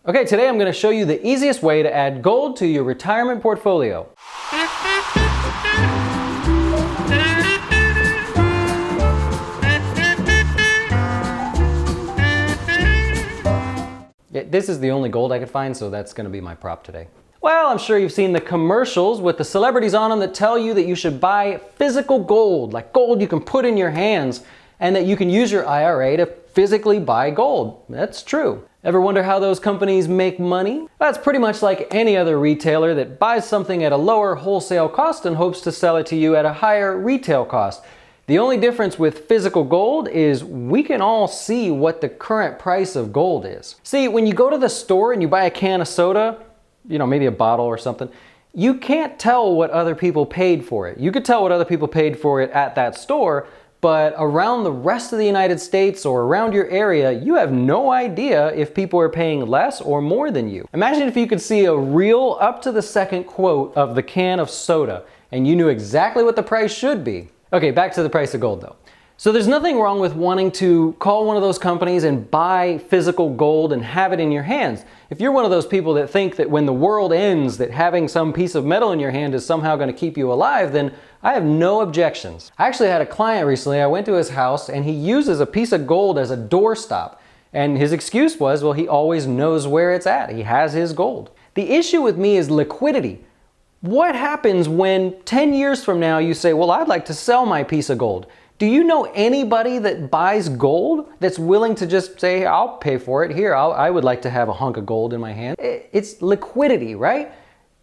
Okay, today I'm going to show you the easiest way to add gold to your retirement portfolio. This is the only gold I could find, so that's going to be my prop today. Well, I'm sure you've seen the commercials with the celebrities on them that tell you that you should buy physical gold, like gold you can put in your hands, and that you can use your IRA to physically buy gold. That's true. Ever wonder how those companies make money? That's pretty much like any other retailer that buys something at a lower wholesale cost and hopes to sell it to you at a higher retail cost. The only difference with physical gold is we can all see what the current price of gold is. See, when you go to the store and you buy a can of soda, maybe a bottle or something, you can't tell what other people paid for it. You could tell what other people paid for it at that store, but around the rest of the United States or around your area, you have no idea if people are paying less or more than you. Imagine if you could see a real up-to-the-second quote of the can of soda and you knew exactly what the price should be. Okay, back to the price of gold though. So there's nothing wrong with wanting to call one of those companies and buy physical gold and have it in your hands. If you're one of those people that think that when the world ends, that having some piece of metal in your hand is somehow going to keep you alive, then I have no objections. I actually had a client recently, I went to his house and he uses a piece of gold as a doorstop. And his excuse was, well, he always knows where it's at. He has his gold. The issue with me is liquidity. What happens when 10 years from now you say, well, I'd like to sell my piece of gold? Do you know anybody that buys gold that's willing to just say, I'll pay for it, here, I would like to have a hunk of gold in my hand? It's liquidity, right?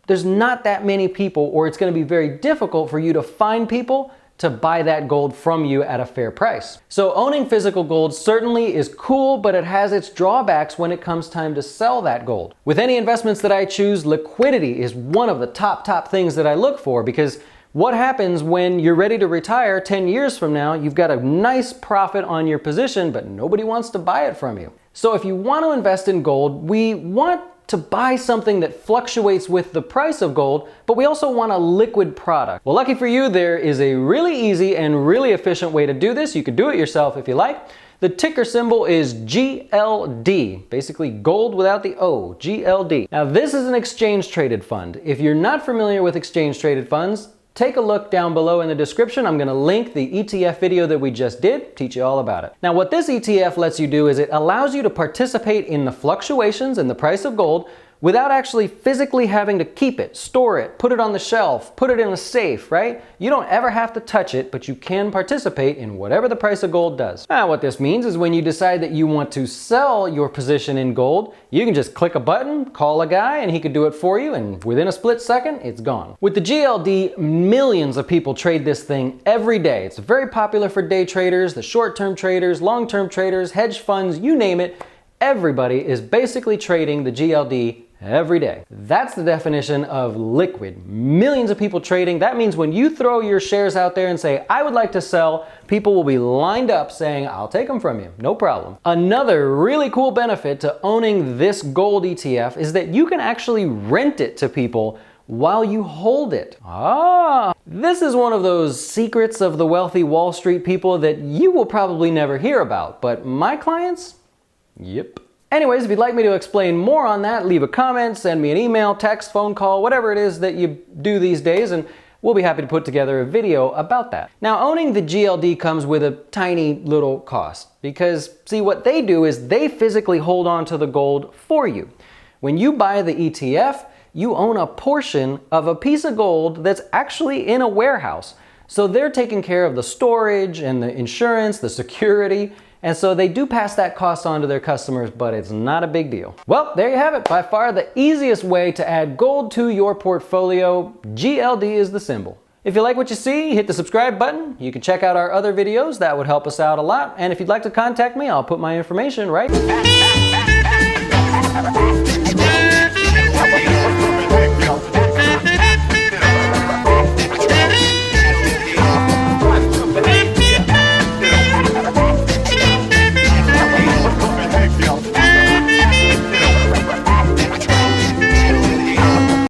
There's not that many people, or it's going to be very difficult for you to find people to buy that gold from you at a fair price. So owning physical gold certainly is cool, but it has its drawbacks when it comes time to sell that gold. With any investments that I choose, liquidity is one of the top things that I look for, because what happens when you're ready to retire 10 years from now? You've got a nice profit on your position, but nobody wants to buy it from you. So if you want to invest in gold, we want to buy something that fluctuates with the price of gold, but we also want a liquid product. Well, lucky for you, there is a really easy and really efficient way to do this. You can do it yourself if you like. The ticker symbol is GLD, basically gold without the O, GLD. Now, this is an exchange traded fund. If you're not familiar with exchange traded funds, take a look down below in the description. I'm going to link the ETF video that we just did, teach you all about it. Now, what this ETF lets you do is it allows you to participate in the fluctuations in the price of gold without actually physically having to keep it, store it, put it on the shelf, put it in a safe, right? You don't ever have to touch it, but you can participate in whatever the price of gold does. Now, what this means is when you decide that you want to sell your position in gold, you can just click a button, call a guy, and he could do it for you, and within a split second, it's gone. With the GLD, millions of people trade this thing every day. It's very popular for day traders, the short-term traders, long-term traders, hedge funds, you name it. Everybody is basically trading the GLD every day. That's the definition of liquid. Millions of people trading. That means when you throw your shares out there and say, I would like to sell, people will be lined up saying, I'll take them from you, no problem. Another really cool benefit to owning this gold ETF is that you can actually rent it to people while you hold it. This is one of those secrets of the wealthy Wall Street people that you will probably never hear about, but my clients, yep. Anyways, if you'd like me to explain more on that, leave a comment, send me an email, text, phone call, whatever it is that you do these days, and we'll be happy to put together a video about that. Now, owning the GLD comes with a tiny little cost because, see, what they do is they physically hold on to the gold for you. When you buy the ETF, you own a portion of a piece of gold that's actually in a warehouse. So they're taking care of the storage and the insurance, the security, and so they do pass that cost on to their customers, but it's not a big deal. Well, there you have it. By far the easiest way to add gold to your portfolio. GLD is the symbol. If you like what you see, hit the subscribe button. You can check out our other videos. That would help us out a lot. And if you'd like to contact me, I'll put my information right